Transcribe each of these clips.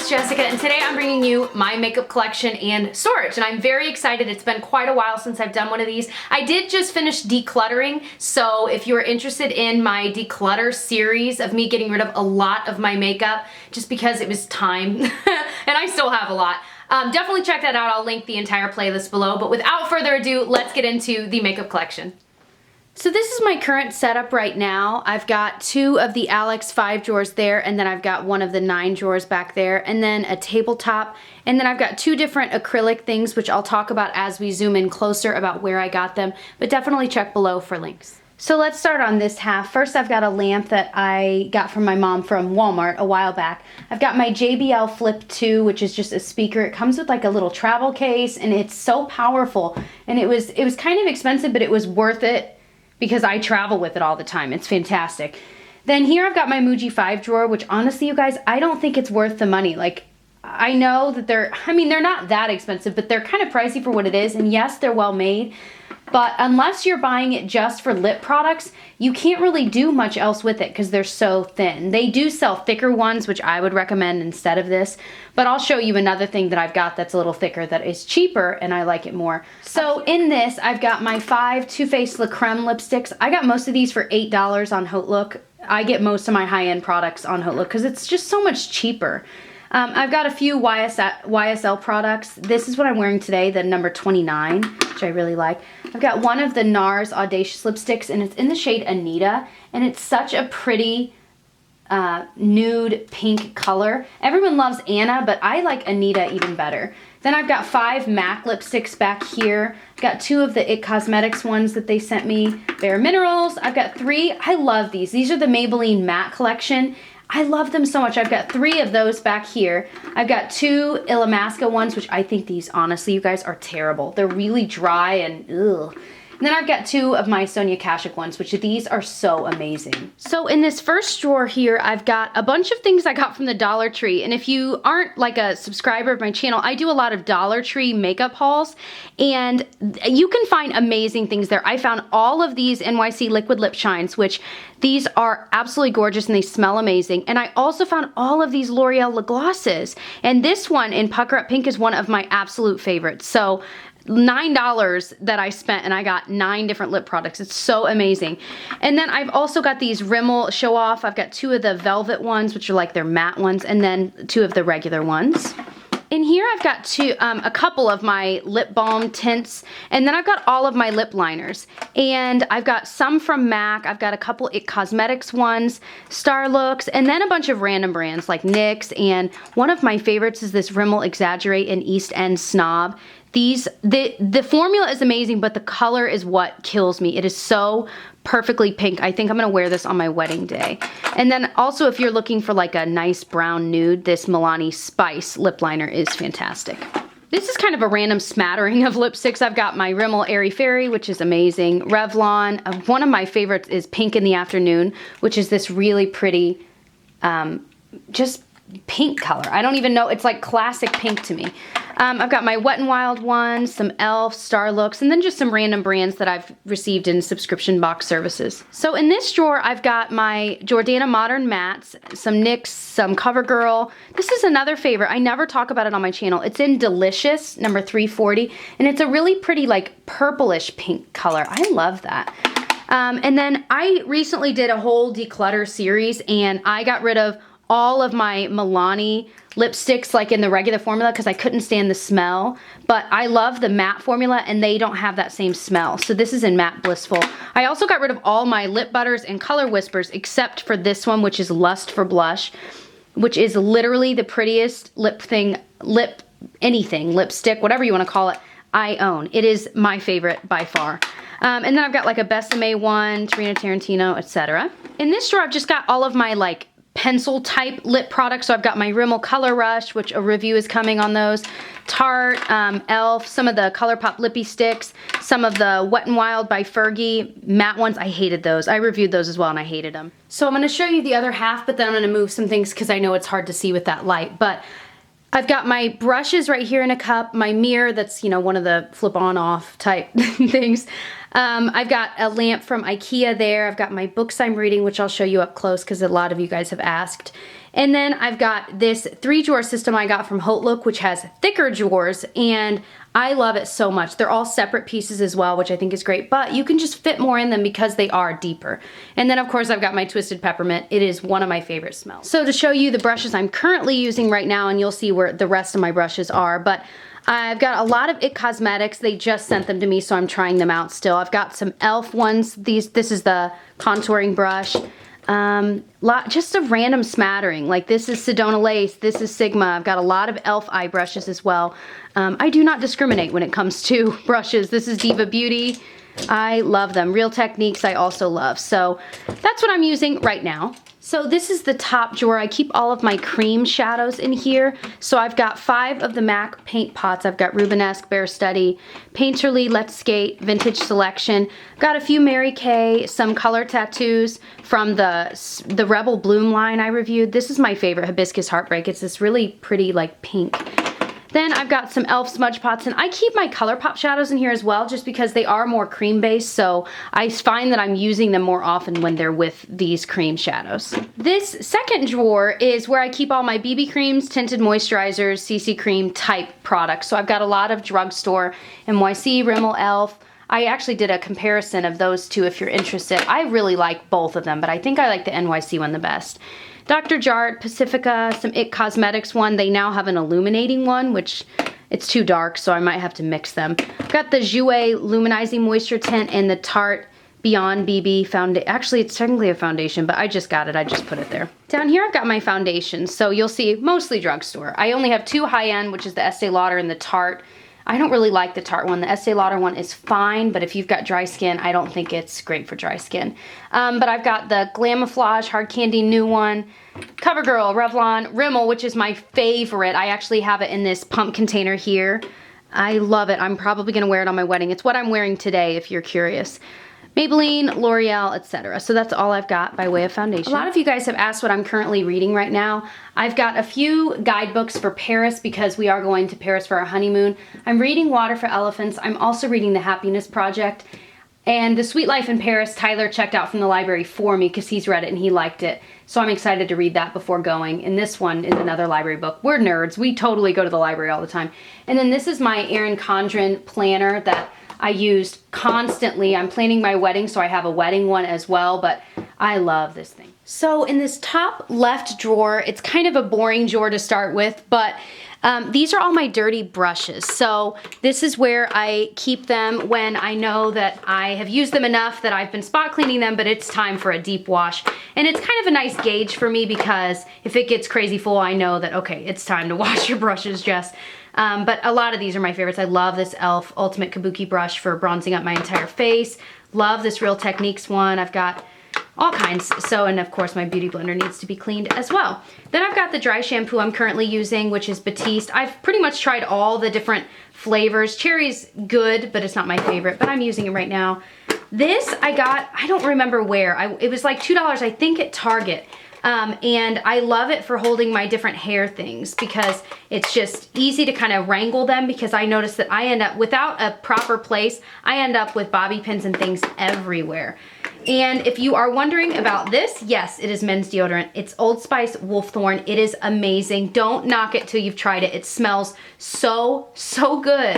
it's Jessica, and today I'm bringing you my makeup collection and storage, and I'm very excited. It's been quite a while since I've done one of these. I did just finish decluttering, so if you're interested in my declutter series of me getting rid of a lot of my makeup, just because it was time, and I still have a lot, definitely check that out. I'll link the entire playlist below, but without further ado, let's get into the makeup collection. So this is my current setup right now. I've got 2 of the Alex 5 drawers there, and then I've got 1 of the 9 drawers back there, and then a tabletop, and then I've got 2 different acrylic things, which I'll talk about as we zoom in closer about where I got them, but definitely check below for links. So let's start on this half. First, I've got a lamp that I got from my mom from Walmart a while back. I've got my JBL Flip 2, which is just a speaker. It comes with like a little travel case, and it's so powerful, and it was kind of expensive, but it was worth it because I travel with it all the time. It's fantastic. Then here I've got my Muji 5 drawer, which honestly, you guys, I don't think it's worth the money. Like, I know that they're not that expensive, but they're kind of pricey for what it is. And yes, they're well made, but unless you're buying it just for lip products, you can't really do much else with it because they're so thin. They do sell thicker ones, which I would recommend instead of this, but I'll show you another thing that I've got that's a little thicker that is cheaper and I like it more. So in this, I've got my 5 Too Faced La Creme lipsticks. I got most of these for $8 on HauteLook. I get most of my high-end products on HauteLook because it's just so much cheaper. I've got a few YSL products. This is what I'm wearing today, the number 29, which I really like. I've got one of the NARS Audacious lipsticks, and it's in the shade Anita, and it's such a pretty nude pink color. Everyone loves Anna, but I like Anita even better. Then I've got 5 MAC lipsticks back here. I've got 2 of the IT Cosmetics ones that they sent me. Bare Minerals. I've got 3. I love these. These are the Maybelline Matte Collection. I love them so much. I've got 3 of those back here. I've got 2 Illamasqua ones, which I think these, honestly, you guys, are terrible. They're really dry and ugh. And then I've got 2 of my Sonia Kashuk ones, which these are so amazing. So in this first drawer here, I've got a bunch of things I got from the Dollar Tree. And if you aren't like a subscriber of my channel, I do a lot of Dollar Tree makeup hauls, and you can find amazing things there. I found all of these NYC Liquid Lip Shines, which these are absolutely gorgeous and they smell amazing. And I also found all of these L'Oreal lip glosses. And this one in Pucker Up Pink is one of my absolute favorites. So $9 that I spent, and I got 9 different lip products. It's so amazing. And then I've also got these Rimmel Show Off. I've got 2 of the velvet ones, which are like their matte ones, and then 2 of the regular ones. In here I've got a couple of my lip balm tints, and then I've got all of my lip liners. And I've got some from MAC, I've got a couple IT Cosmetics ones, Star Looks, and then a bunch of random brands like NYX, and one of my favorites is this Rimmel Exaggerate and East End Snob. The formula is amazing, but the color is what kills me. It is so perfectly pink. I think I'm gonna wear this on my wedding day. And then also, if you're looking for like a nice brown nude, this Milani Spice lip liner is fantastic. This is kind of a random smattering of lipsticks. I've got my Rimmel Airy Fairy, which is amazing. Revlon. One of my favorites is Pink in the Afternoon, which is this really pretty, just pink color. I don't even know, it's like classic pink to me. I've got my Wet n Wild ones, some e.l.f., Star Looks, and then just some random brands that I've received in subscription box services. So in this drawer, I've got my Jordana Modern Mattes, some NYX, some CoverGirl. This is another favorite. I never talk about it on my channel. It's in Delicious, number 340, and it's a really pretty, like, purplish pink color. I love that. And then I recently did a whole declutter series, and I got rid of all of my Milani lipsticks, like in the regular formula, because I couldn't stand the smell, but I love the matte formula and they don't have that same smell. So this is in Matte Blissful. I also got rid of all my lip butters and color whispers except for this one, which is Lust for Blush, which is literally the prettiest lipstick, whatever you want to call it, I own. It is my favorite by far. And then I've got like a Besame one, Tarina Tarantino, etc. In this drawer, I've just got all of my like pencil type lip products. So I've got my Rimmel Color Rush, which a review is coming on those. Tarte, e.l.f., some of the ColourPop Lippy Sticks, some of the Wet n Wild by Fergie matte ones. I hated those. I reviewed those as well and I hated them. So I'm going to show you the other half, but then I'm going to move some things because I know it's hard to see with that light. But I've got my brushes right here in a cup, my mirror that's, you know, one of the flip on off type things. I've got a lamp from IKEA there. I've got my books I'm reading, which I'll show you up close because a lot of you guys have asked. And then I've got this 3-drawer system I got from HauteLook, which has thicker drawers, and I love it so much. They're all separate pieces as well, which I think is great, but you can just fit more in them because they are deeper. And then of course I've got my Twisted Peppermint. It is one of my favorite smells. So to show you the brushes I'm currently using right now, and you'll see where the rest of my brushes are, but I've got a lot of IT Cosmetics. They just sent them to me, so I'm trying them out still. I've got some e.l.f. ones. This is the contouring brush. Just a random smattering. Like this is Sedona Lace, this is Sigma. I've got a lot of e.l.f. eye brushes as well. I do not discriminate when it comes to brushes. This is Diva Beauty. I love them. Real Techniques I also love. So that's what I'm using right now. So this is the top drawer. I keep all of my cream shadows in here. So I've got 5 of the MAC paint pots. I've got Rubenesque, Bare Study, Painterly, Let's Skate, Vintage Selection. Got a few Mary Kay, some color tattoos from the Rebel Bloom line I reviewed. This is my favorite, Hibiscus Heartbreak. It's this really pretty like pink. Then I've got some e.l.f. smudge pots, and I keep my ColourPop shadows in here as well just because they are more cream based, so I find that I'm using them more often when they're with these cream shadows. This second drawer is where I keep all my BB creams, tinted moisturizers, CC cream type products. So I've got a lot of drugstore, NYC, Rimmel, e.l.f. I actually did a comparison of those two if you're interested. I really like both of them, but I think I like the NYC one the best. Dr. Jart, Pacifica, some IT Cosmetics one. They now have an illuminating one, which it's too dark, so I might have to mix them. Got the Jouer Luminizing Moisture Tint and the Tarte Beyond BB Foundation. Actually, it's technically a foundation, but I just got it. I just put it there. Down here, I've got my foundations. So you'll see mostly drugstore. I only have 2 high-end, which is the Estee Lauder and the Tarte. I don't really like the Tarte one. The Estee Lauder one is fine, but if you've got dry skin, I don't think it's great for dry skin. But I've got the Glamouflage Hard Candy new one, CoverGirl, Revlon, Rimmel, which is my favorite. I actually have it in this pump container here. I love it. I'm probably gonna wear it on my wedding. It's what I'm wearing today, if you're curious. Maybelline, L'Oreal, etc. So that's all I've got by way of foundation. A lot of you guys have asked what I'm currently reading right now. I've got a few guidebooks for Paris because we are going to Paris for our honeymoon. I'm reading Water for Elephants. I'm also reading The Happiness Project. And The Sweet Life in Paris, Tyler checked out from the library for me because he's read it and he liked it. So I'm excited to read that before going. And this one is another library book. We're nerds. We totally go to the library all the time. And then this is my Erin Condren planner that I used constantly. I'm planning my wedding, so I have a wedding one as well, but I love this thing. So in this top left drawer, it's kind of a boring drawer to start with, but these are all my dirty brushes. So this is where I keep them when I know that I have used them enough that I've been spot cleaning them, but it's time for a deep wash. And it's kind of a nice gauge for me because if it gets crazy full, I know that, okay, it's time to wash your brushes, Jess. But a lot of these are my favorites. I love this e.l.f. Ultimate Kabuki brush for bronzing up my entire face. Love this Real Techniques one. I've got all kinds. So, and of course my beauty blender needs to be cleaned as well. Then I've got the dry shampoo I'm currently using, which is Batiste. I've pretty much tried all the different flavors. Cherry's good, but it's not my favorite, but I'm using it right now. This I got, I don't remember where. it was like $2, I think, at Target. And I love it for holding my different hair things because it's just easy to kind of wrangle them because I notice that I end up, without a proper place, I end up with bobby pins and things everywhere. And if you are wondering about this, yes, it is men's deodorant. It's Old Spice Wolfthorn. It is amazing. Don't knock it till you've tried it. It smells so, so good.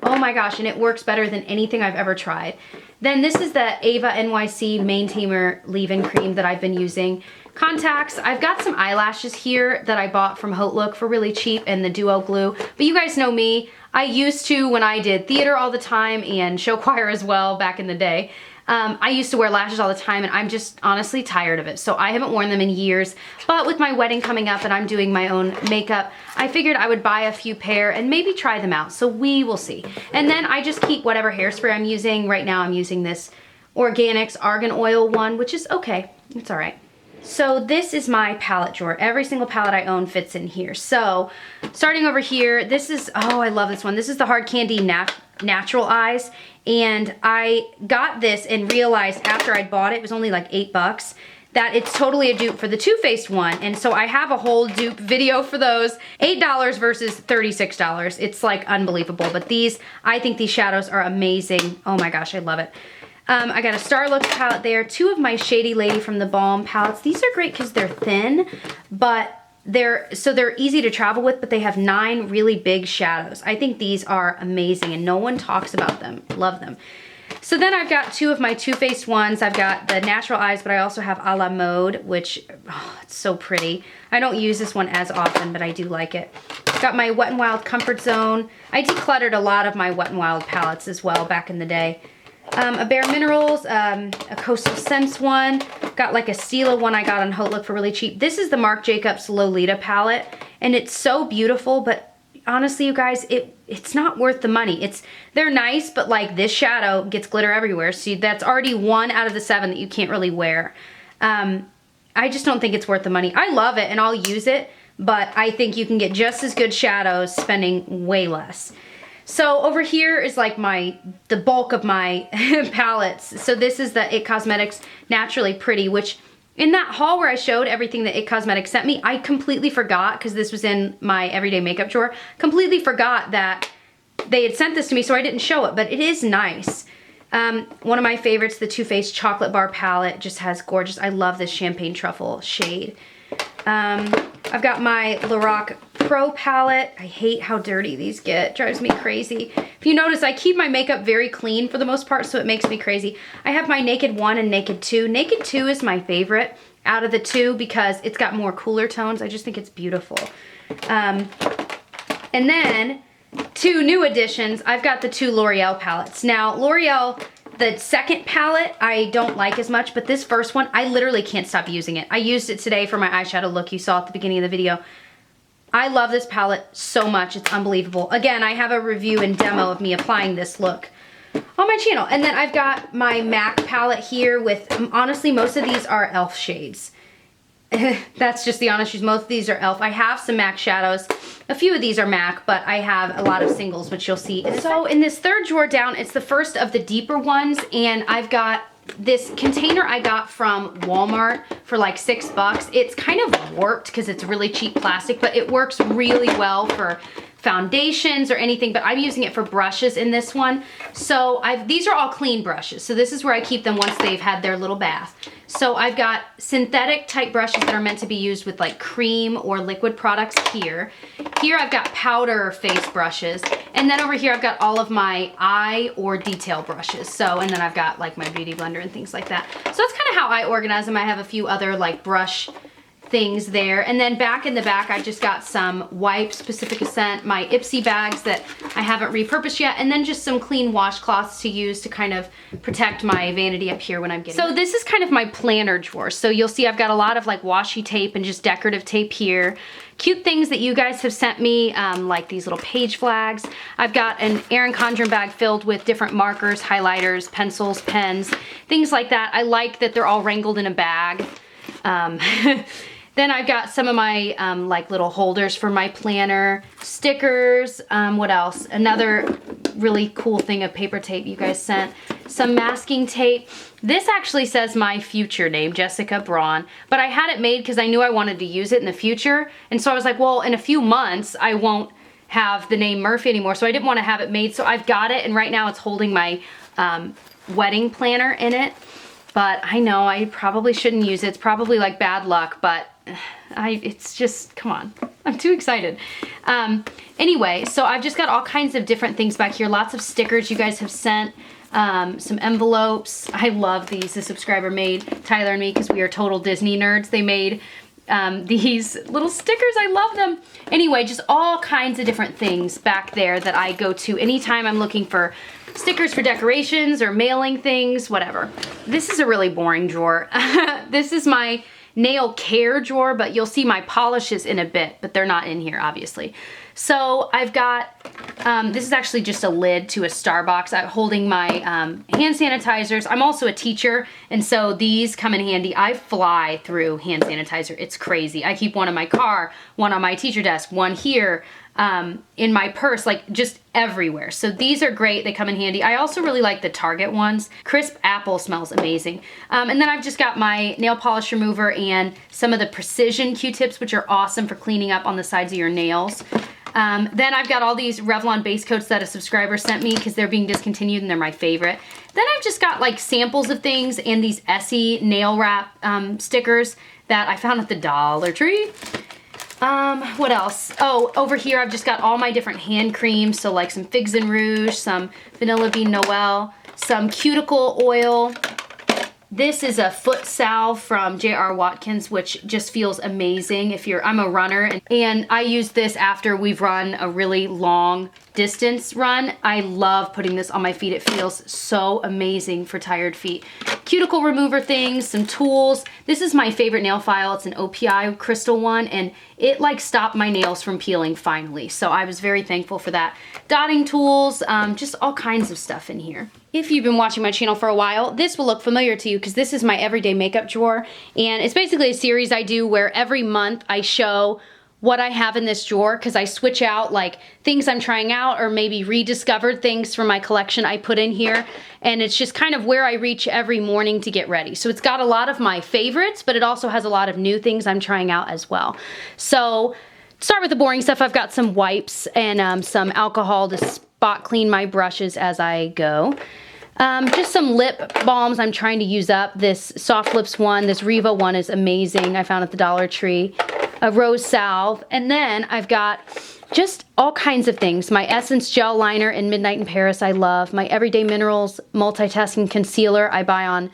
Oh my gosh, and it works better than anything I've ever tried. Then this is the Ava NYC Maintainer Leave-In Cream that I've been using. Contacts, I've got some eyelashes here that I bought from HauteLook for really cheap and the Duo Glue. But you guys know me, I used to when I did theater all the time and show choir as well back in the day. I used to wear lashes all the time and I'm just honestly tired of it. So I haven't worn them in years, but with my wedding coming up and I'm doing my own makeup, I figured I would buy a few pair and maybe try them out. So we will see. And then I just keep whatever hairspray I'm using. Right now I'm using this Organics Argan Oil one, which is okay. It's all right. So this is my palette drawer. Every single palette I own fits in here. So starting over here, this is, oh, I love this one. This is the Hard Candy Natural Eyes. And I got this and realized after I'd bought it, it was only like $8, that it's totally a dupe for the Too Faced one. And so I have a whole dupe video for those. $8 versus $36. It's like unbelievable. But these, I think these shadows are amazing. Oh my gosh, I love it. I got a Starlooks palette there. 2 of my Shady Lady from the Balm palettes. These are great because they're thin, but they're easy to travel with, but they have 9 really big shadows. I think these are amazing and no one talks about them. Love them. So then I've got 2 of my Too Faced ones. I've got the Natural Eyes, but I also have A La Mode, which, oh, it's so pretty. I don't use this one as often, but I do like it. Got my Wet n Wild Comfort Zone. I decluttered a lot of my Wet n Wild palettes as well back in the day. A Bare Minerals, a Coastal Scents one. Got like a Stila one I got on Hotlook for really cheap. This is the Marc Jacobs Lolita palette, and it's so beautiful, but honestly, you guys, it's not worth the money. They're nice, but like this shadow gets glitter everywhere, so that's already 1 out of the 7 that you can't really wear. I just don't think it's worth the money. I love it, and I'll use it, but I think you can get just as good shadows spending way less. So over here is like the bulk of my palettes. So this is the IT Cosmetics Naturally Pretty, which in that haul where I showed everything that IT Cosmetics sent me, I completely forgot, because this was in my everyday makeup drawer, completely forgot that they had sent this to me, so I didn't show it, but it is nice. One of my favorites, the Too Faced Chocolate Bar palette, just has gorgeous, I love this Champagne Truffle shade. I've got my Lorac Pro palette. I hate how dirty these get. It drives me crazy. If you notice, I keep my makeup very clean for the most part, so it makes me crazy. I have my Naked 1 and Naked 2. Naked 2 is my favorite out of the 2 because it's got more cooler tones. I just think it's beautiful. And then 2 new additions. I've got the 2 L'Oreal palettes. Now, L'Oreal, the second palette, I don't like as much, but this first one, I literally can't stop using it. I used it today for my eyeshadow look you saw at the beginning of the video. I love this palette so much, it's unbelievable. Again, I have a review and demo of me applying this look on my channel. And then I've got my MAC palette here with, honestly, most of these are e.l.f. shades. That's just the honest truth. Most of these are e.l.f. I have some MAC shadows. A few of these are MAC, but I have a lot of singles, which you'll see. So in this third drawer down, it's the first of the deeper ones, and I've got this container I got from Walmart for like $6. It's kind of warped because it's really cheap plastic, but it works really well for foundations or anything, but I'm using it for brushes in this one. So these are all clean brushes. So this is where I keep them once they've had their little bath. So I've got synthetic type brushes that are meant to be used with like cream or liquid products here. Here I've got powder face brushes. And then over here I've got all of my eye or detail brushes. So, and then I've got like my beauty blender and things like that. So that's kind of how I organize them. I have a few other like brush things there. And then back in the back, I just got some wipes, Pacifica Scent, my Ipsy bags that I haven't repurposed yet, and then just some clean washcloths to use to kind of protect my vanity up here when I'm getting. So this is kind of my planner drawer. So you'll see I've got a lot of like washi tape and just decorative tape here. Cute things that you guys have sent me, like these little page flags. I've got an Erin Condren bag filled with different markers, highlighters, pencils, pens, things like that. I like that they're all wrangled in a bag. Then I've got some of my like little holders for my planner, stickers, what else? Another really cool thing of paper tape you guys sent. Some masking tape. This actually says my future name, Jessica Braun, but I had it made because I knew I wanted to use it in the future. And so I was like, well, in a few months, I won't have the name Murphy anymore. So I didn't want to have it made. So I've got it. And right now it's holding my wedding planner in it. But I know I probably shouldn't use it. It's probably like bad luck, but it's just, come on. I'm too excited. Anyway, so I've just got all kinds of different things back here. Lots of stickers you guys have sent. Some envelopes. I love these. The subscriber made, Tyler and me, because we are total Disney nerds. They made these little stickers. I love them. Anyway, just all kinds of different things back there that I go to anytime I'm looking for stickers for decorations or mailing things, whatever. This is a really boring drawer. This is my nail care drawer, but you'll see my polishes in a bit, but they're not in here, obviously. So I've got, this is actually just a lid to a Starbucks. I'm holding my hand sanitizers. I'm also a teacher, and so these come in handy. I fly through hand sanitizer. It's crazy. I keep one in my car, one on my teacher desk, one here, in my purse, like just everywhere. So these are great. They come in handy. I also really like the Target ones. Crisp apple smells amazing. And then I've just got my nail polish remover and some of the Precision Q-tips, which are awesome for cleaning up on the sides of your nails. Then I've got all these Revlon base coats that a subscriber sent me because they're being discontinued and they're my favorite. Then I've just got like samples of things and these Essie nail wrap stickers that I found at the Dollar Tree. What else? Oh, over here I've just got all my different hand creams. So like some Figs and Rouge, some Vanilla Bean Noel, some cuticle oil. This is a foot salve from J.R. Watkins, which just feels amazing if I'm a runner, and I use this after we've run a really long distance run. I love putting this on my feet. It feels so amazing for tired feet. Cuticle remover things, some tools. This is my favorite nail file. It's an OPI crystal one, and it like stopped my nails from peeling finally. So I was very thankful for that. Dotting tools, just all kinds of stuff in here. If you've been watching my channel for a while, this will look familiar to you because this is my everyday makeup drawer. And it's basically a series I do where every month I show what I have in this drawer because I switch out like things I'm trying out or maybe rediscovered things from my collection I put in here. And it's just kind of where I reach every morning to get ready. So it's got a lot of my favorites, but it also has a lot of new things I'm trying out as well. So start with the boring stuff. I've got some wipes and some alcohol to spot clean my brushes as I go. Just some lip balms I'm trying to use up. This Soft Lips one, this Riva one is amazing. I found at the Dollar Tree. A rose salve. And then I've got just all kinds of things. My Essence gel liner in Midnight in Paris I love. My Everyday Minerals multitasking concealer I buy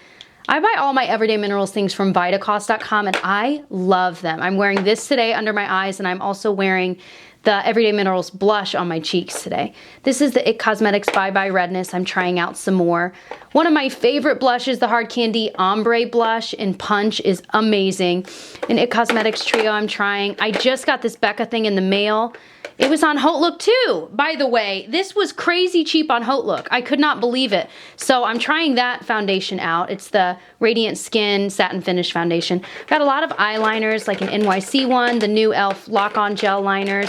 all my Everyday Minerals things from Vitacost.com and I love them. I'm wearing this today under my eyes and I'm also wearing the Everyday Minerals blush on my cheeks today. This is the IT Cosmetics Bye Bye Redness. I'm trying out some more. One of my favorite blushes, the Hard Candy Ombre blush in Punch is amazing. An IT Cosmetics Trio I'm trying. I just got this Becca thing in the mail. It was on HauteLook too, by the way. This was crazy cheap on HauteLook. I could not believe it. So I'm trying that foundation out. It's the Radiant Skin Satin Finish Foundation. Got a lot of eyeliners, like an NYC one, the new e.l.f. Lock-On Gel Liners.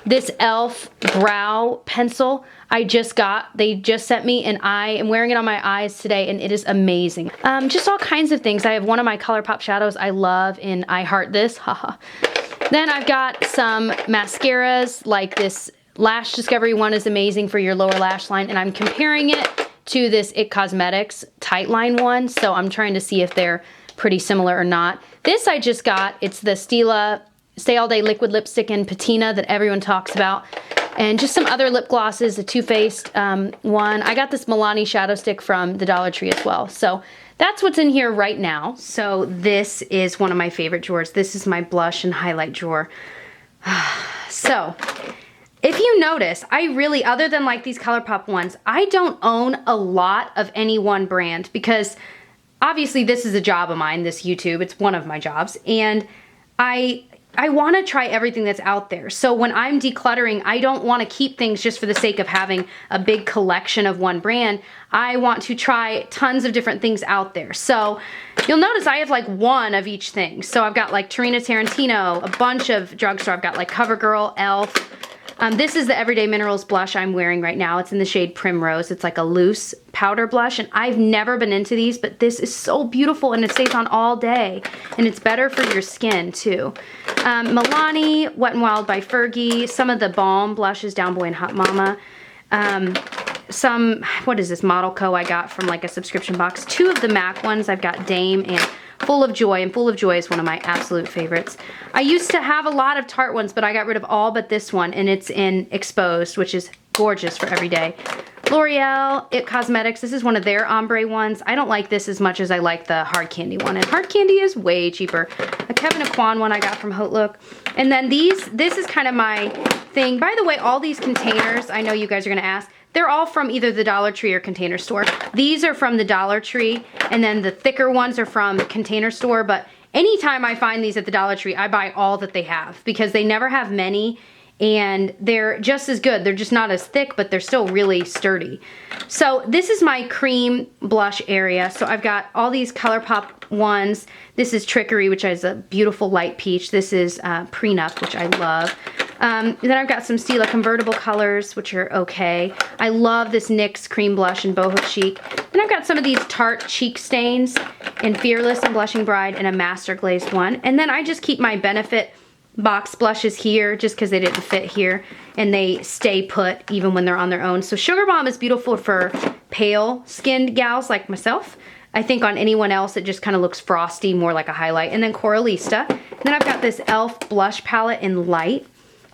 This e.l.f. Brow Pencil I just got. They just sent me and I am wearing it on my eyes today and it is amazing. Just all kinds of things. I have one of my ColourPop shadows I love in I Heart This, haha. Then I've got some mascaras, like this Lash Discovery one is amazing for your lower lash line, and I'm comparing it to this IT Cosmetics Tight Line one, so I'm trying to see if they're pretty similar or not. This I just got, it's the Stila Stay All Day Liquid Lipstick in Patina that everyone talks about, and just some other lip glosses, a Too Faced one. I got this Milani Shadow Stick from the Dollar Tree as well, so that's what's in here right now. So this is one of my favorite drawers. This is my blush and highlight drawer. So if you notice, I really, other than like these ColourPop ones, I don't own a lot of any one brand because obviously this is a job of mine, this YouTube. It's one of my jobs. And I want to try everything that's out there. So when I'm decluttering, I don't want to keep things just for the sake of having a big collection of one brand. I want to try tons of different things out there. So you'll notice I have like one of each thing. So I've got like Tarina Tarantino, a bunch of drugstore. I've got like CoverGirl, e.l.f. This is the Everyday Minerals blush I'm wearing right now. It's in the shade Primrose. It's like a loose powder blush, and I've never been into these, but this is so beautiful, and it stays on all day, and it's better for your skin, too. Milani, Wet n Wild by Fergie, some of the balm blushes, Down Boy and Hot Mama. Some, what is this, Model Co. I got from like a subscription box. Two of the MAC ones, I've got Dame and Full of Joy, and Full of Joy is one of my absolute favorites. I used to have a lot of Tarte ones, but I got rid of all but this one, and it's in Exposed, which is gorgeous for every day. L'Oreal, IT Cosmetics, this is one of their ombre ones. I don't like this as much as I like the Hard Candy one, and Hard Candy is way cheaper. A Kevin Aucoin one I got from HauteLook. And then this is kind of my thing. By the way, all these containers, I know you guys are gonna ask, they're all from either the Dollar Tree or Container Store. These are from the Dollar Tree, and then the thicker ones are from Container Store, but anytime I find these at the Dollar Tree, I buy all that they have because they never have many, and they're just as good. They're just not as thick, but they're still really sturdy. So this is my cream blush area. So I've got all these ColourPop ones. This is Trickery, which is a beautiful light peach. This is Prenup, which I love. Then I've got some Stila convertible colors, which are okay. I love this NYX cream blush in Boho Chic. Then I've got some of these Tarte cheek stains in Fearless and Blushing Bride and a Master Glazed one. And then I just keep my Benefit box blushes here just because they didn't fit here, and they stay put even when they're on their own. So Sugar Bomb is beautiful for pale skinned gals like myself. I think on anyone else it just kind of looks frosty, more like a highlight. And then Coralista. And then I've got this e.l.f. blush palette in light,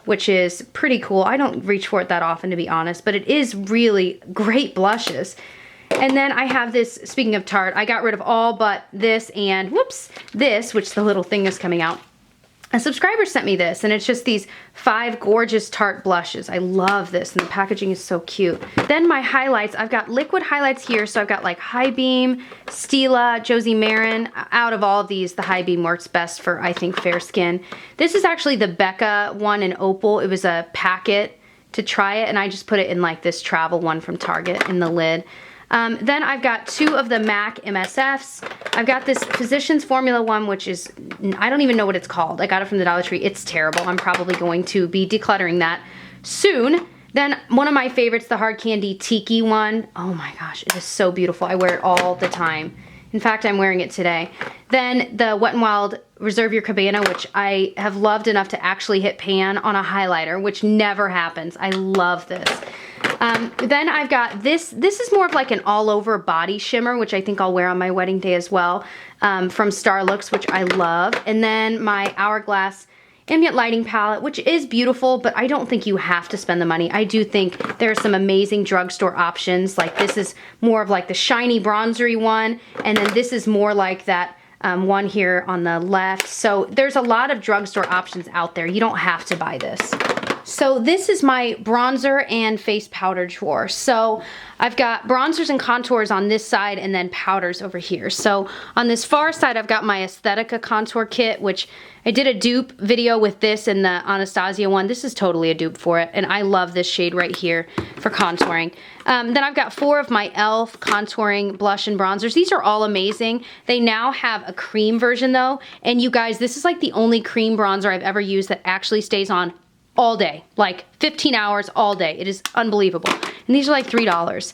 which is pretty cool. I don't reach for it that often, to be honest, but it is really great blushes. And then I have this, speaking of Tarte, I got rid of all but this and, whoops, this, which the little thing is coming out. A subscriber sent me this, and it's just these 5 gorgeous Tarte blushes. I love this, and the packaging is so cute. Then my highlights, I've got liquid highlights here, so I've got like High Beam, Stila, Josie Maran. Out of all of these, the High Beam works best for, I think, fair skin. This is actually the Becca one in Opal. It was a packet to try it, and I just put it in like this travel one from Target in the lid. Then I've got 2 of the MAC MSFs. I've got this Physicians Formula one, which is, I don't even know what it's called. I got it from the Dollar Tree. It's terrible. I'm probably going to be decluttering that soon. Then one of my favorites, the Hard Candy Tiki one. Oh my gosh, it is so beautiful. I wear it all the time. In fact, I'm wearing it today. Then the Wet n Wild Reserve Your Cabana, which I have loved enough to actually hit pan on a highlighter, which never happens. I love this. Then I've got this. This is more of like an all-over body shimmer, which I think I'll wear on my wedding day as well, from Starlooks, which I love. And then my Hourglass Ambient Lighting Palette, which is beautiful, but I don't think you have to spend the money. I do think there are some amazing drugstore options. Like this is more of like the shiny bronzery one, and then this is more like that one here on the left. So there's a lot of drugstore options out there. You don't have to buy this. So this is my bronzer and face powder drawer. So I've got bronzers and contours on this side and then powders over here. So on this far side, I've got my Aesthetica contour kit, which I did a dupe video with this and the Anastasia one. This is totally a dupe for it, and I love this shade right here for contouring. Then I've got 4 of my e.l.f. contouring blush and bronzers. These are all amazing. They now have a cream version though, and you guys, this is like the only cream bronzer I've ever used that actually stays on all day, like 15 hours all day. It is unbelievable. And these are like $3.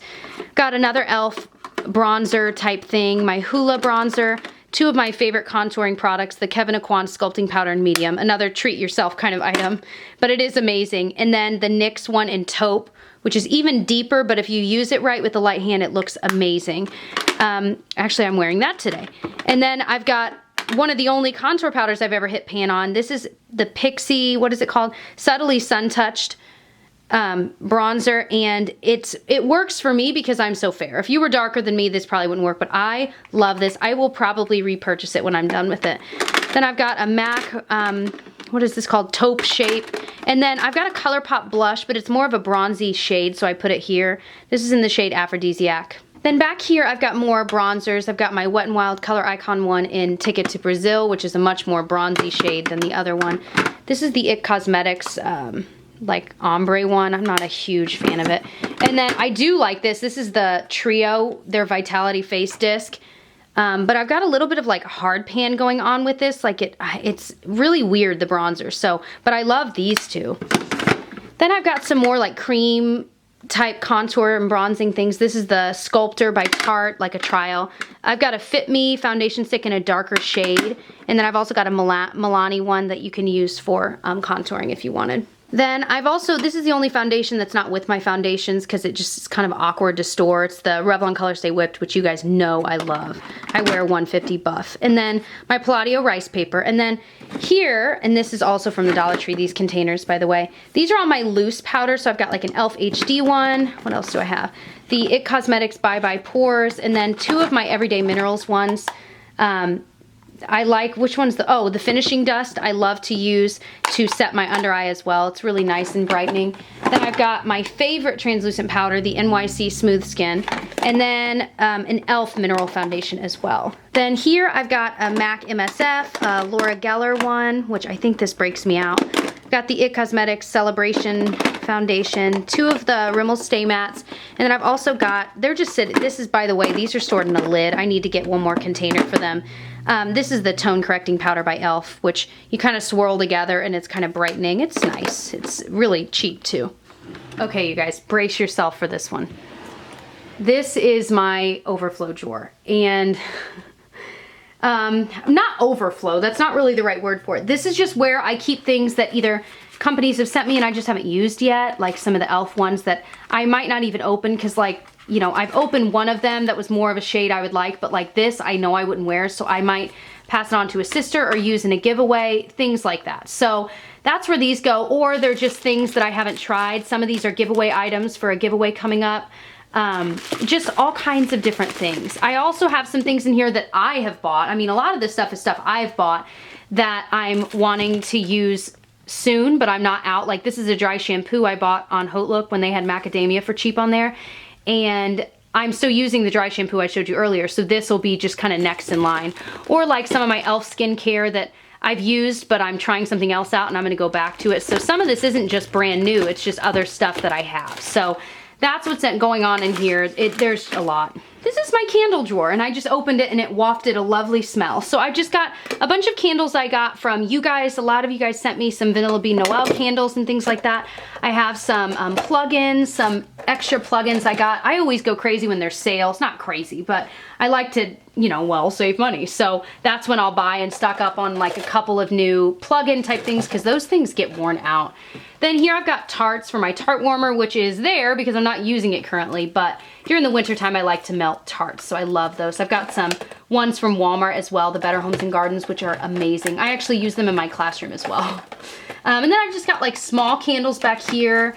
Got another e.l.f. bronzer type thing, my Hoola bronzer, 2 of my favorite contouring products, the Kevyn Aucoin Sculpting Powder in Medium, another treat yourself kind of item, but it is amazing. And then the NYX one in Taupe, which is even deeper, but if you use it right with the light hand, it looks amazing. Actually, I'm wearing that today. And then I've got one of the only contour powders I've ever hit pan on. This is the Pixie, what is it called? Subtly Sun Touched bronzer, and it works for me because I'm so fair. If you were darker than me, this probably wouldn't work, but I love this. I will probably repurchase it when I'm done with it. Then I've got a MAC, what is this called? Taupe Shape. And then I've got a ColourPop blush, but it's more of a bronzy shade, so I put it here. This is in the shade Aphrodisiac. Then back here, I've got more bronzers. I've got my Wet n Wild Color Icon one in Ticket to Brazil, which is a much more bronzy shade than the other one. This is the IT Cosmetics, like ombre one. I'm not a huge fan of it. And then I do like this. This is the Trio, their Vitality Face Disc. But I've got a little bit of like hard pan going on with this. Like it's really weird, the bronzer. So, but I love these 2. Then I've got some more like cream type contour and bronzing things. This is the Sculptor by Tarte, like a trial. I've got a Fit Me foundation stick in a darker shade. And then I've also got a Milani one that you can use for contouring if you wanted. Then I've also, this is the only foundation that's not with my foundations because it just is kind of awkward to store. It's the Revlon Color Stay Whipped, which you guys know I love. I wear 150 buff. And then my Palladio rice paper. And then here, and this is also from the Dollar Tree, these containers, by the way. These are all my loose powders. So I've got like an e.l.f. HD one. What else do I have? The IT Cosmetics Bye Bye Pores. And then 2 of my Everyday Minerals ones. I like, which one's the Finishing Dust I love to use to set my under eye as well. It's really nice and brightening. Then I've got my favorite translucent powder, the NYC Smooth Skin, and then an e.l.f. mineral foundation as well. Then here I've got a MAC MSF, Laura Geller one, which I think this breaks me out. I've got the IT Cosmetics Celebration foundation, 2 of the Rimmel Stay Mattes, and then I've also got, they're just sitting, this is, by the way, these are stored in a lid. I need to get one more container for them. This is the Tone Correcting Powder by e.l.f., which you kind of swirl together and it's kind of brightening. It's nice. It's really cheap too. Okay, you guys, brace yourself for this one. This is my overflow drawer, and not overflow, that's not really the right word for it. This is just where I keep things that either companies have sent me and I just haven't used yet, like some of the e.l.f. ones that I might not even open because, like, you know, I've opened one of them that was more of a shade I would like, but like this, I know I wouldn't wear, so I might pass it on to a sister or use in a giveaway, things like that. So that's where these go, or they're just things that I haven't tried. Some of these are giveaway items for a giveaway coming up. Just all kinds of different things. I also have some things in here that I have bought. I mean, a lot of this stuff is stuff I've bought that I'm wanting to use soon, but I'm not out. Like this is a dry shampoo I bought on Hotlook when they had macadamia for cheap on there. And I'm still using the dry shampoo I showed you earlier, so this will be just kind of next in line. Or like some of my e.l.f. skincare that I've used, but I'm trying something else out and I'm gonna go back to it. So some of this isn't just brand new, it's just other stuff that I have. So that's what's going on in here. There's a lot. This is my candle drawer, and I just opened it and it wafted a lovely smell. So I've just got a bunch of candles I got from you guys. A lot of you guys sent me some Vanilla Bean Noel candles and things like that. I have some plugins, some extra plugins I got. I always go crazy when there's sales. Not crazy, but I like to, you know, well, save money. So that's when I'll buy and stock up on like a couple of new plug-in type things, because those things get worn out. Then here I've got tarts for my tart warmer, which is there because I'm not using it currently, but during the winter time I like to melt tarts, so I love those. I've got some ones from Walmart as well, the Better Homes and Gardens, which are amazing. I actually use them in my classroom as well. And then I've just got like small candles back here.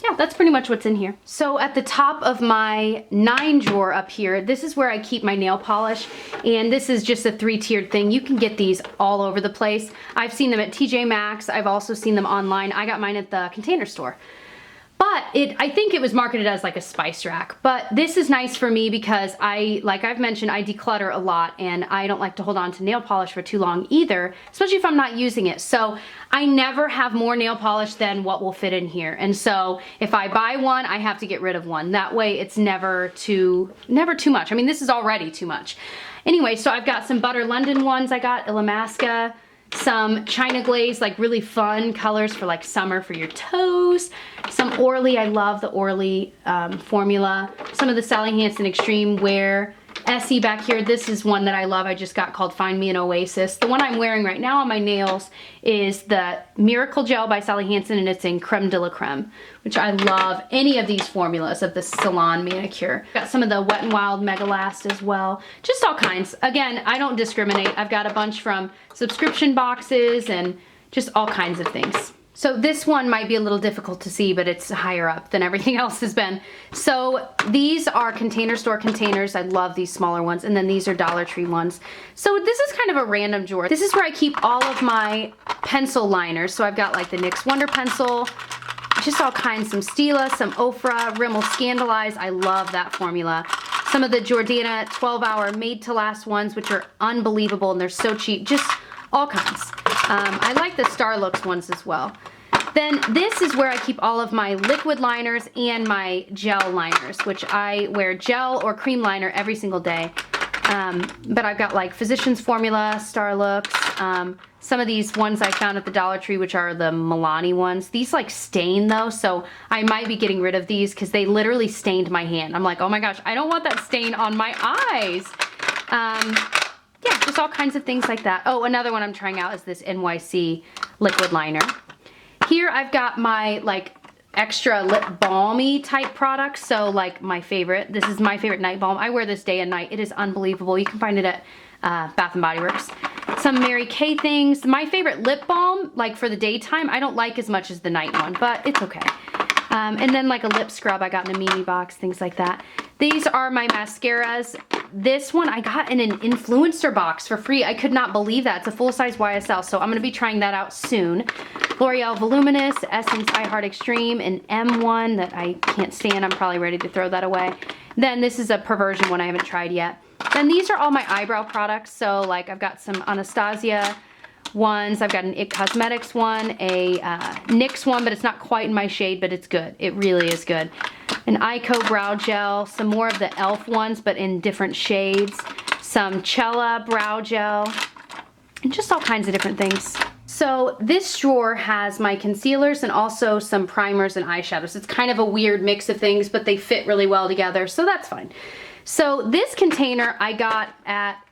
Yeah, that's pretty much what's in here. So at the top of my 9 drawer up here, this is where I keep my nail polish, and this is just a 3-tiered thing. You can get these all over the place. I've seen them at TJ Maxx. I've also seen them online. I got mine at the Container Store. But I think it was marketed as like a spice rack. But this is nice for me because like I've mentioned, I declutter a lot and I don't like to hold on to nail polish for too long either, especially if I'm not using it. So I never have more nail polish than what will fit in here. And so if I buy one, I have to get rid of one. That way it's never too much. I mean, this is already too much. Anyway, so I've got some Butter London ones I got, Illamasqua, some China Glaze, like really fun colors for like summer for your toes. Some Orly, I love the Orly formula. Some of the Sally Hansen Extreme Wear. Essie back here, this is one that I love. I just got called Find Me an Oasis. The one I'm wearing right now on my nails is the Miracle Gel by Sally Hansen, and it's in Creme de la Creme, which I love any of these formulas of the Salon manicure. Got some of the Wet n Wild Mega Last as well. Just all kinds. Again, I don't discriminate. I've got a bunch from subscription boxes and just all kinds of things. So this one might be a little difficult to see, but it's higher up than everything else has been. So these are Container Store containers. I love these smaller ones. And then these are Dollar Tree ones. So this is kind of a random drawer. This is where I keep all of my pencil liners. So I've got like the NYX Wonder Pencil, just all kinds, some Stila, some Ofra, Rimmel Scandalize. I love that formula. Some of the Jordana 12-hour Made to Last ones, which are unbelievable and they're so cheap. Just all kinds. I like the Starlooks ones as well. Then this is where I keep all of my liquid liners and my gel liners, which I wear gel or cream liner every single day. But I've got like Physicians Formula, Starlooks, some of these ones I found at the Dollar Tree, which are the Milani ones. These like stain though, so I might be getting rid of these because they literally stained my hand. I'm like, oh my gosh, I don't want that stain on my eyes. Yeah, just all kinds of things like that. Oh, another one I'm trying out is this NYC liquid liner. Here I've got my like extra lip balmy type products. So like my favorite, this is my favorite night balm. I wear this day and night. It is unbelievable. You can find it at Bath & Body Works. Some Mary Kay things. My favorite lip balm, like for the daytime, I don't like as much as the night one, but it's okay. And then like a lip scrub I got in a mini box, things like that. These are my mascaras. This one I got in an influencer box for free. I could not believe that. It's a full-size YSL, so I'm going to be trying that out soon. L'Oreal Voluminous, Essence I Heart Extreme, an M1 that I can't stand. I'm probably ready to throw that away. Then this is a Perversion one I haven't tried yet. Then these are all my eyebrow products. So like I've got some Anastasia ones. I've got an IT Cosmetics one, a NYX one, but it's not quite in my shade, but it's good. It really is good. An Ico brow gel, some more of the e.l.f. ones, but in different shades. Some Cella brow gel, and just all kinds of different things. So this drawer has my concealers and also some primers and eyeshadows. It's kind of a weird mix of things, but they fit really well together, so that's fine. So this container I got at,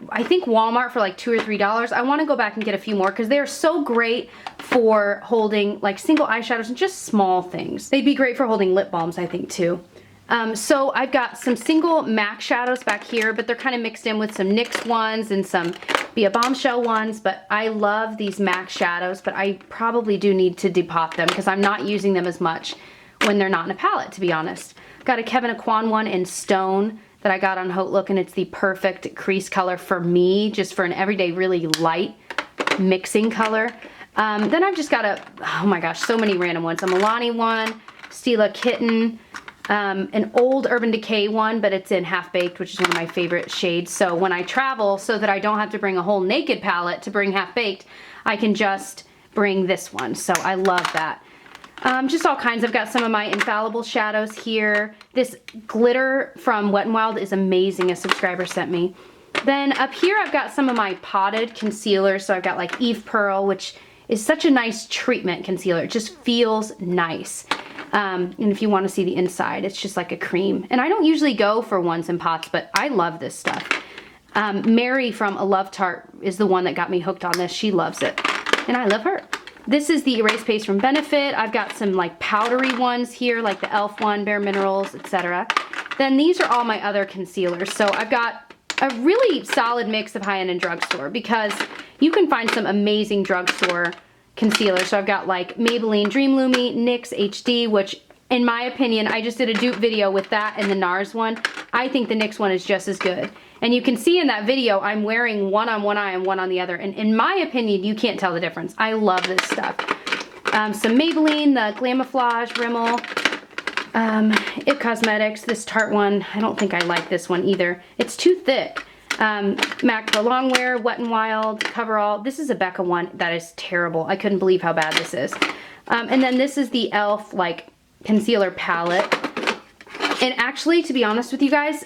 I think Walmart for like $2 or $3. I want to go back and get a few more because they're so great for holding like single eyeshadows and just small things. They'd be great for holding lip balms, I think, too. So I've got some single MAC shadows back here, but they're kind of mixed in with some NYX ones and some Be a Bombshell ones, but I love these MAC shadows, but I probably do need to depot them because I'm not using them as much when they're not in a palette, to be honest. Got a Kevin Aucoin one in Stone that I got on Haute Look, and it's the perfect crease color for me, just for an everyday really light mixing color. Then I've just got oh my gosh, so many random ones. A Milani one, Stila Kitten, an old Urban Decay one, but it's in Half Baked, which is one of my favorite shades. So when I travel, so that I don't have to bring a whole naked palette to bring Half Baked, I can just bring this one. So I love that. Just all kinds. I've got some of my Infallible shadows here. This glitter from Wet n Wild is amazing, a subscriber sent me. Then up here I've got some of my potted concealers. So I've got like Eve Pearl, which is such a nice treatment concealer. It just feels nice. And if you want to see the inside, it's just like a cream. And I don't usually go for ones in pots, but I love this stuff. Mary from A Love Tart is the one that got me hooked on this. She loves it, and I love her. This is the Erase Paste from Benefit. I've got some like powdery ones here, like the e.l.f. one, Bare Minerals, etc. Then these are all my other concealers. So I've got a really solid mix of high-end and drugstore, because you can find some amazing drugstore concealer. So I've got like Maybelline Dream Lumi, NYX HD, which in my opinion, I just did a dupe video with that and the NARS one. I think the NYX one is just as good. And you can see in that video, I'm wearing one on one eye and one on the other. And in my opinion, you can't tell the difference. I love this stuff. Some Maybelline, the Glamouflage Rimmel, IT Cosmetics, this Tarte one. I don't think I like this one either. It's too thick. MAC Pro Longwear, Wet n Wild, Coverall. This is a Becca one that is terrible. I couldn't believe how bad this is. And then this is the e.l.f. like concealer palette. And actually, to be honest with you guys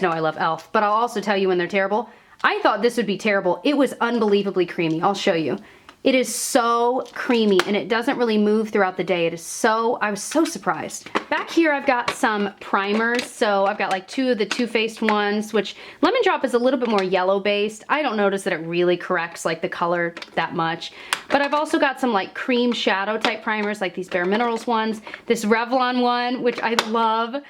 know I love e.l.f., but I'll also tell you when they're terrible. I thought this would be terrible. It was unbelievably creamy. I'll show you. It is so creamy, and it doesn't really move throughout the day. I was so surprised. Back here, I've got some primers. So I've got like two of the Too Faced ones, which Lemon Drop is a little bit more yellow based. I don't notice that it really corrects like the color that much. But I've also got some like cream shadow type primers, like these Bare Minerals ones. This Revlon one, which I love.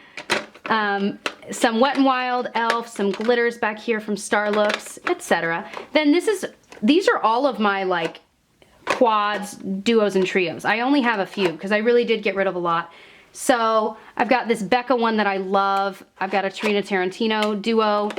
Some Wet n Wild, e.l.f., some glitters back here from Starlooks, etc. Then these are all of my like quads, duos, and trios. I only have a few because I really did get rid of a lot. So I've got this Becca one that I love. I've got a Tarina Tarantino duo.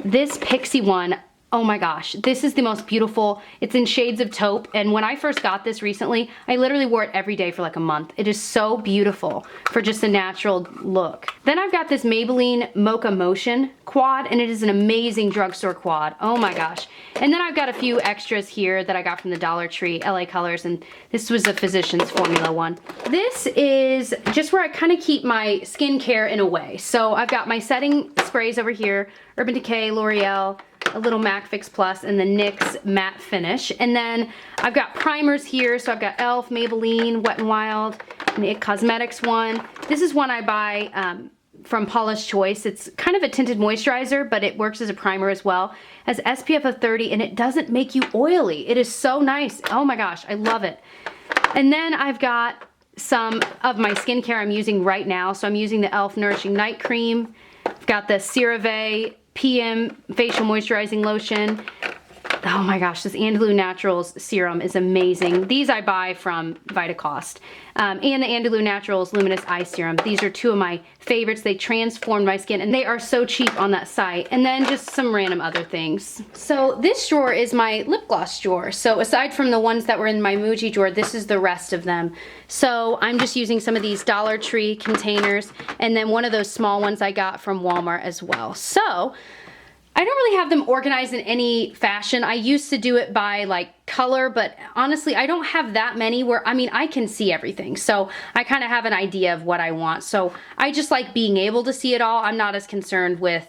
This Pixie one, oh my gosh, this is the most beautiful. It's in shades of taupe, and when I first got this recently, I literally wore it every day for like a month. It is so beautiful for just a natural look. Then I've got this Maybelline Mocha Motion quad, and it is an amazing drugstore quad. Oh my gosh. And then I've got a few extras here that I got from the Dollar Tree, LA Colors, and this was a Physicians Formula one. This is just where I kind of keep my skincare in a way. So I've got my setting sprays over here, Urban Decay, L'Oreal, a little MAC Fix Plus, and the NYX Matte Finish. And then I've got primers here. So I've got e.l.f., Maybelline, Wet n Wild, and the IT Cosmetics one. This is one I buy from Paula's Choice. It's kind of a tinted moisturizer, but it works as a primer as well. Has SPF of 30, and it doesn't make you oily. It is so nice. Oh my gosh, I love it. And then I've got some of my skincare I'm using right now. So I'm using the e.l.f. Nourishing Night Cream. I've got the CeraVe PM Facial Moisturizing Lotion. Oh my gosh, this Andalou Naturals serum is amazing. These I buy from Vitacost. And the Andalou Naturals Luminous Eye Serum. These are two of my favorites. They transformed my skin, and they are so cheap on that site. And then just some random other things. So this drawer is my lip gloss drawer. So aside from the ones that were in my Muji drawer, this is the rest of them. So I'm just using some of these Dollar Tree containers, and then one of those small ones I got from Walmart as well. So I don't really have them organized in any fashion. I used to do it by like color, but honestly, I don't have that many where, I mean, I can see everything. So I kind of have an idea of what I want. So I just like being able to see it all. I'm not as concerned with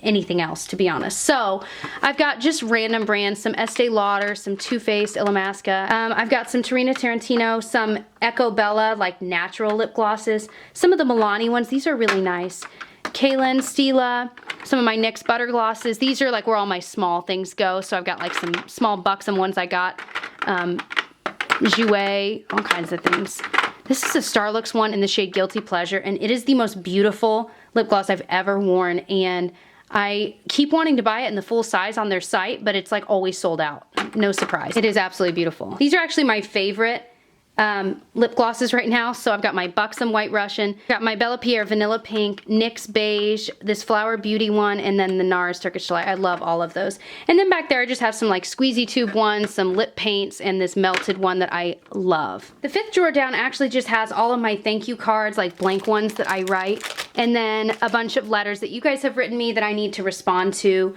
anything else, to be honest. So I've got just random brands, some Estee Lauder, some Too Faced, Illamasqua. I've got some Tarina Tarantino, some Echo Bella, like natural lip glosses. Some of the Milani ones, these are really nice. Kaylin, Stila, some of my NYX Butter Glosses. These are like where all my small things go. So I've got like some small buxom ones I got. Jouer, all kinds of things. This is a Starlux one in the shade Guilty Pleasure, and it is the most beautiful lip gloss I've ever worn, and I keep wanting to buy it in the full size on their site, but it's like always sold out. No surprise. It is absolutely beautiful. These are actually my favorite lip glosses right now. So I've got my Buxom White Russian, got my Bella Pierre Vanilla Pink, NYX Beige, this Flower Beauty one, and then the NARS Turkish Delight. I love all of those. And then back there I just have some like squeezy tube ones, some lip paints, and this melted one that I love. The fifth drawer down actually just has all of my thank you cards, like blank ones that I write, and then a bunch of letters that you guys have written me that I need to respond to.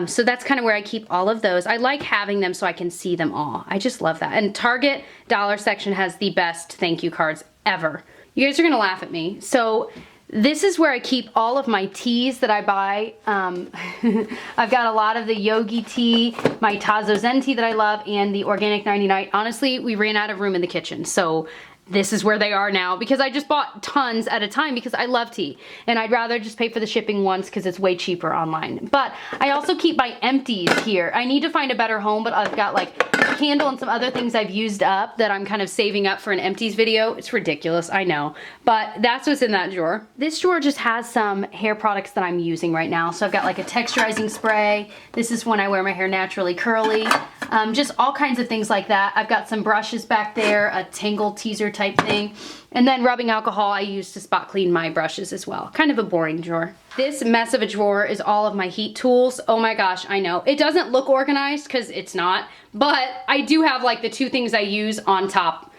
So that's kind of where I keep all of those. I like having them so I can see them all. I just love that. And Target dollar section has the best thank you cards ever. You guys are gonna laugh at me. So this is where I keep all of my teas that I buy. I've got a lot of the Yogi tea, my Tazo Zen tea that I love, and the Organic 99. Honestly, we ran out of room in the kitchen, so this is where they are now because I just bought tons at a time because I love tea and I'd rather just pay for the shipping once because it's way cheaper online. But I also keep my empties here. I need to find a better home, but I've got like a candle and some other things I've used up that I'm kind of saving up for an empties video. It's ridiculous, I know, but that's what's in that drawer. This drawer just has some hair products that I'm using right now. So I've got like a texturizing spray. This is when I wear my hair naturally curly. Just all kinds of things like that. I've got some brushes back there, a Tangle teaser type thing. And then rubbing alcohol I use to spot clean my brushes as well. Kind of a boring drawer. This mess of a drawer is all of my heat tools. Oh my gosh, I know. It doesn't look organized because it's not, but I do have like the two things I use on top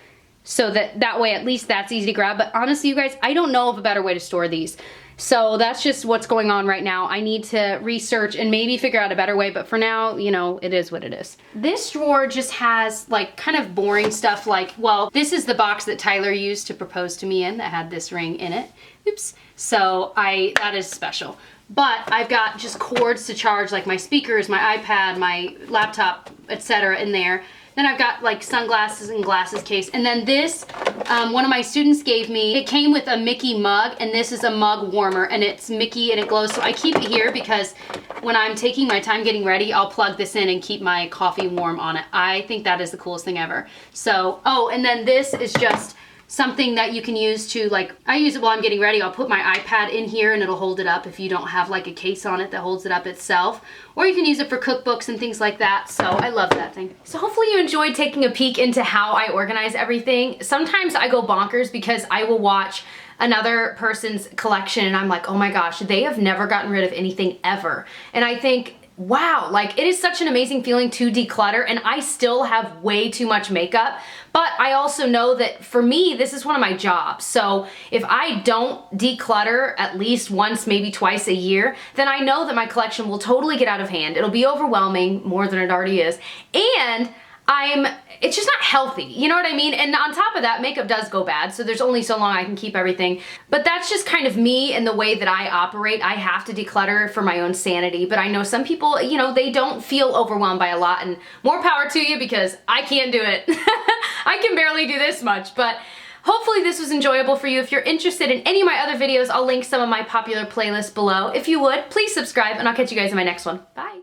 so that way at least that's easy to grab. But honestly, you guys, I don't know of a better way to store these. So that's just what's going on right now. I need to research and maybe figure out a better way, but for now, you know, it is what it is. This drawer just has like kind of boring stuff like, well, this is the box that Tyler used to propose to me in that had this ring in it. Oops. So that is special. But I've got just cords to charge like my speakers, my iPad, my laptop, etc. in there. Then I've got like sunglasses and glasses case. And then this, one of my students gave me, it came with a Mickey mug, and this is a mug warmer, and it's Mickey and it glows. So I keep it here because when I'm taking my time getting ready, I'll plug this in and keep my coffee warm on it. I think that is the coolest thing ever. So, oh, and then this is just something that you can use to, like, I use it while I'm getting ready. I'll put my iPad in here and it'll hold it up if you don't have like a case on it that holds it up itself. Or you can use it for cookbooks and things like that. So I love that thing. So hopefully you enjoyed taking a peek into how I organize everything. Sometimes I go bonkers because I will watch another person's collection and I'm like, oh my gosh, they have never gotten rid of anything ever. And I think, wow, like it is such an amazing feeling to declutter, and I still have way too much makeup, but I also know that for me, this is one of my jobs. So if I don't declutter at least once, maybe twice a year, then I know that my collection will totally get out of hand. It'll be overwhelming, more than it already is, and it's just not healthy, you know what I mean? And on top of that, makeup does go bad, so there's only so long I can keep everything. But that's just kind of me and the way that I operate. I have to declutter for my own sanity, but I know some people, you know, they don't feel overwhelmed by a lot, and more power to you because I can't do it. I can barely do this much, but hopefully this was enjoyable for you. If you're interested in any of my other videos, I'll link some of my popular playlists below. If you would, please subscribe, and I'll catch you guys in my next one. Bye.